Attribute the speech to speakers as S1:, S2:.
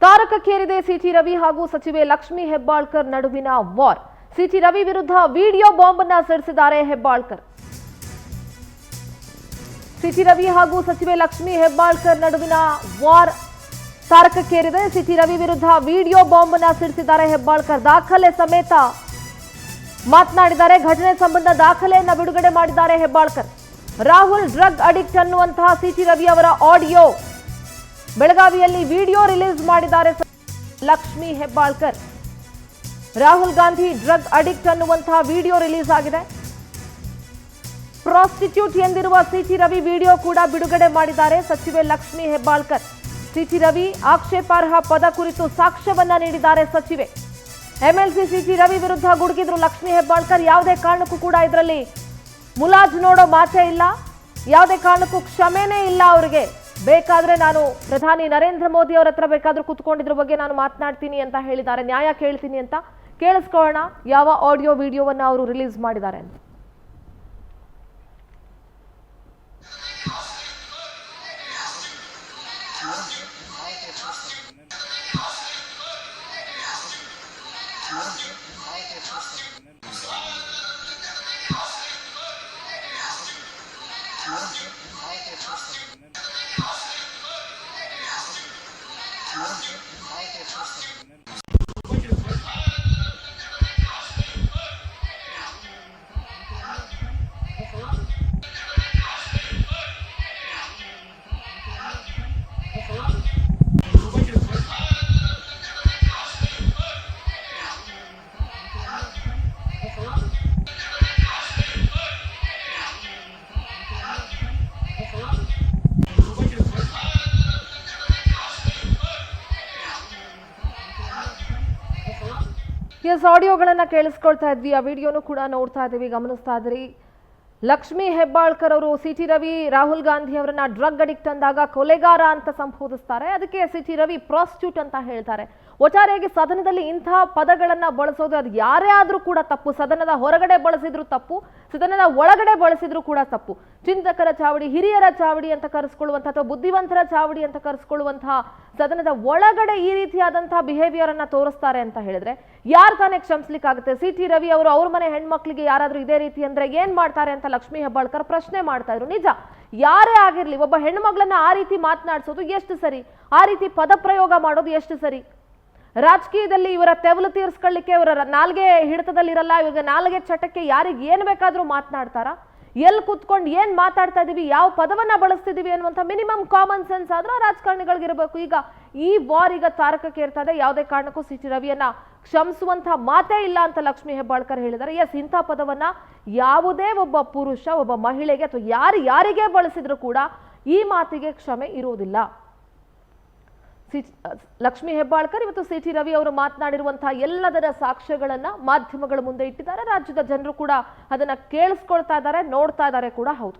S1: ತಾರಕಕ್ಕೇರಿದೆ city Ravi ಹಾಗೂ ಸಚಿವೆ ಲಕ್ಷ್ಮಿ ಹೆಬ್ಬಾಳ್ಕರ್ ನಡುವಿನ ವಾರ್. ಸಿಟಿ ರವಿ ವಿರುದ್ಧ ವಿಡಿಯೋ ಬಾಂಬ್ ಅನ್ನು ಸಿಡಿಸಿದ್ದಾರೆ ಹೆಬ್ಬಾಳ್ಕರ್. ಸಿಟಿ ರವಿ ಹಾಗೂ ಸಚಿವೆ ಲಕ್ಷ್ಮಿ ಹೆಬ್ಬಾಳ್ಕರ್ ನಡುವಿನ ವಾರ್ ತಾರಕಕ್ಕೇರಿದೆ. ಸಿಟಿ ರವಿ ವಿರುದ್ಧ ವಿಡಿಯೋ ಬಾಂಬ್ ಅನ್ನು ಸಿಡಿಸಿದ್ದಾರೆ ಹೆಬ್ಬಾಳ್ಕರ್. ದಾಖಲೆ ಸಮೇತ ಮಾತನಾಡಿದ್ದಾರೆ. ಘಟನೆ ಸಂಬಂಧ ದಾಖಲೆಯನ್ನ ಬಿಡುಗಡೆ ಮಾಡಿದ್ದಾರೆ ಹೆಬ್ಬಾಳ್ಕರ್. ರಾಹುಲ್ ಡ್ರಗ್ ಅಡಿಕ್ಟ್ ಅನ್ನುವಂತಹ ಸಿಟಿ ರವಿ ಅವರ ಆಡಿಯೋ ಬೆಳಗಾವಿಯಲ್ಲಿ ವಿಡಿಯೋ ರಿಲೀಸ್ ಮಾಡಿದ್ದಾರೆ ಲಕ್ಷ್ಮಿ ಹೆಬ್ಬಾಳ್ಕರ್. ರಾಹುಲ್ ಗಾಂಧಿ ಡ್ರಗ್ ಅಡಿಕ್ಟ್ ಅನ್ನುವಂತಹ ವಿಡಿಯೋ ರಿಲೀಸ್ ಆಗಿದೆ. ಪ್ರಾಸ್ಟಿಟ್ಯೂಟ್ ಎಂದಿರುವ ಸಿಟಿ ರವಿ ವಿಡಿಯೋ ಕೂಡ ಬಿಡುಗಡೆ ಮಾಡಿದ್ದಾರೆ ಸಚಿವೆ ಲಕ್ಷ್ಮಿ ಹೆಬ್ಬಾಳ್ಕರ್. ಸಿಟಿ ರವಿ ಆಕ್ಷೇಪಾರ್ಹ ಪದ ಕುರಿತು ಸಾಕ್ಷ್ಯವನ್ನ ನೀಡಿದ್ದಾರೆ ಸಚಿವೆ. ಎಂಎಲ್ಸಿ ಸಿಟಿ ರವಿ ವಿರುದ್ಧ ಗುಡುಗಿದ್ರು ಲಕ್ಷ್ಮಿ ಹೆಬ್ಬಾಳ್ಕರ್. ಯಾವುದೇ ಕಾರಣಕ್ಕೂ ಕೂಡ ಇದರಲ್ಲಿ ಮುಲಾಜ್ ನೋಡೋ ಮಾತೇ ಇಲ್ಲ, ಯಾವುದೇ ಕಾರಣಕ್ಕೂ ಕ್ಷಮೆನೇ ಇಲ್ಲ ಅವರಿಗೆ. ಬೇಕಾದ್ರೆ ನಾನು ಪ್ರಧಾನಿ ನರೇಂದ್ರ ಮೋದಿ ಅವರ ಹತ್ರ ಬೇಕಾದ್ರೂ ಕೂತ್ಕೊಂಡಿದ್ರ ಬಗ್ಗೆ ನಾನು ಮಾತನಾಡ್ತೀನಿ ಅಂತ ಹೇಳಿದ್ದಾರೆ, ನ್ಯಾಯ ಕೇಳ್ತೀನಿ ಅಂತ. ಕೇಳಿಸ್ಕೊಳ್ಳೋಣ ಯಾವ ಆಡಿಯೋ ವಿಡಿಯೋವನ್ನ ಅವರು ರಿಲೀಸ್ ಮಾಡಿದ್ದಾರೆ ಅಂತ. ಎಸ್, ಆಡಿಯೋಗಳನ್ನ ಕೇಳಿಸ್ಕೊಳ್ತಾ ಇದ್ವಿ, ಆ ವಿಡಿಯೋನು ಕೂಡ ನೋಡ್ತಾ ಇದ್ದೀವಿ, ಗಮನಿಸ್ತಾ ಇದ್ರಿ. ಲಕ್ಷ್ಮಿ ಹೆಬ್ಬಾಳ್ಕರ್ ಅವರು ಸಿಟಿ ರವಿ ರಾಹುಲ್ ಗಾಂಧಿ ಅವರನ್ನ ಡ್ರಗ್ ಅಡಿಕ್ಟ್ ಅಂದಾಗ ಕೊಲೆಗಾರ ಅಂತ ಸಂಬೋಧಿಸ್ತಾರೆ. ಅದಕ್ಕೆ ಸಿಟಿ ರವಿ ಪ್ರಾಸ್ಟಿಟ್ಯೂಟ್ ಅಂತ ಹೇಳ್ತಾರೆ. ಒಟ್ಟಾರೆಯಾಗಿ ಸದನದಲ್ಲಿ ಇಂತಹ ಪದಗಳನ್ನ ಬಳಸೋದು ಅದು ಯಾರೇ ಆದ್ರೂ ಕೂಡ ತಪ್ಪು. ಸದನದ ಹೊರಗಡೆ ಬಳಸಿದ್ರು ತಪ್ಪು, ಸದನದ ಒಳಗಡೆ ಬಳಸಿದ್ರು ಕೂಡ ತಪ್ಪು. ಚಿಂತಕರ ಚಾವಡಿ, ಹಿರಿಯರ ಚಾವಡಿ ಅಂತ ಕರೆಸ್ಕೊಳ್ಳುವಂತಹ ಅಥವಾ ಬುದ್ಧಿವಂತರ ಚಾವಡಿ ಅಂತ ಕರೆಸ್ಕೊಳ್ಳುವಂತಹ ಸದನದ ಒಳಗಡೆ ಈ ರೀತಿಯಾದಂತಹ ಬಿಹೇವಿಯರ್ ಅನ್ನ ತೋರಿಸ್ತಾರೆ ಅಂತ ಹೇಳಿದ್ರೆ ಯಾರು ತಾನೇ ಕ್ಷಮಿಸ್ಲಿಕ್ಕಾಗುತ್ತೆ? ಸಿಟಿ ರವಿ ಅವರು ಅವ್ರ ಮನೆ ಹೆಣ್ಮಕ್ಳಿಗೆ ಯಾರಾದ್ರೂ ಇದೇ ರೀತಿ ಅಂದ್ರೆ ಏನ್ ಮಾಡ್ತಾರೆ ಅಂತ ಲಕ್ಷ್ಮಿ ಹೆಬ್ಬಾಳ್ಕರ್ ಪ್ರಶ್ನೆ ಮಾಡ್ತಾ ಇದ್ರು. ನಿಜ, ಯಾರೇ ಆಗಿರ್ಲಿ ಒಬ್ಬ ಹೆಣ್ಮಗಳನ್ನ ಆ ರೀತಿ ಮಾತನಾಡಿಸೋದು ಎಷ್ಟು ಸರಿ? ಆ ರೀತಿ ಪದ ಪ್ರಯೋಗ ಮಾಡೋದು ಎಷ್ಟು ಸರಿ? ರಾಜಕೀಯದಲ್ಲಿ ಇವರ ತೆವಲು ತೀರಿಸ್ಕೊಳ್ಳಿಕ್ಕೆ ಇವರ ನಾಲ್ಗೆ ಹಿಡಿತದಲ್ಲಿರಲ್ಲ. ಇವಾಗ ನಾಲ್ಗೆ ಚಟಕ್ಕೆ ಯಾರಿಗೆ ಏನ್ ಬೇಕಾದ್ರೂ ಮಾತನಾಡ್ತಾರ? ಎಲ್ಲಿ ಕುತ್ಕೊಂಡು ಏನ್ ಮಾತಾಡ್ತಾ ಇದೀವಿ, ಯಾವ ಪದವನ್ನ ಬಳಸ್ತಿದೀವಿ ಅನ್ನುವಂಥ ಮಿನಿಮಮ್ ಕಾಮನ್ ಸೆನ್ಸ್ ಆದ್ರೂ ರಾಜಕಾರಣಿಗಳಿಗಿರಬೇಕು. ಈಗ ಈ ವಾರ್ ಈಗ ತಾರಕಕ್ಕೆ ಇರ್ತಾ ಇದೆ. ಯಾವುದೇ ಕಾರಣಕ್ಕೂ ಸಿಟಿ ರವಿಯನ್ನ ಕ್ಷಮಿಸುವಂತಹ ಮಾತೇ ಇಲ್ಲ ಅಂತ ಲಕ್ಷ್ಮಿ ಹೆಬ್ಬಾಳ್ಕರ್ ಹೇಳಿದ್ದಾರೆ. ಎಸ್, ಇಂಥ ಪದವನ್ನ ಯಾವುದೇ ಒಬ್ಬ ಪುರುಷ, ಒಬ್ಬ ಮಹಿಳೆಗೆ ಅಥವಾ ಯಾರಿಗೆ ಬಳಸಿದ್ರು ಕೂಡ ಈ ಮಾತಿಗೆ ಕ್ಷಮೆ ಇರುವುದಿಲ್ಲ. ಲಕ್ಷ್ಮಿ ಹೆಬ್ಬಾಳ್ಕರ್ ಇವತ್ತು ಸಿಟಿ ರವಿ ಅವರು ಮಾತನಾಡಿರುವಂತಹ ಎಲ್ಲದರ ಸಾಕ್ಷ್ಯಗಳನ್ನ ಮಾಧ್ಯಮಗಳ ಮುಂದೆ ಇಟ್ಟಿದ್ದಾರೆ. ರಾಜ್ಯದ ಜನರು ಕೂಡ ಅದನ್ನ ಕೇಳಿಸ್ಕೊಳ್ತಾ ಇದ್ದಾರೆ, ನೋಡ್ತಾ ಇದ್ದಾರೆ ಕೂಡ. ಹೌದು.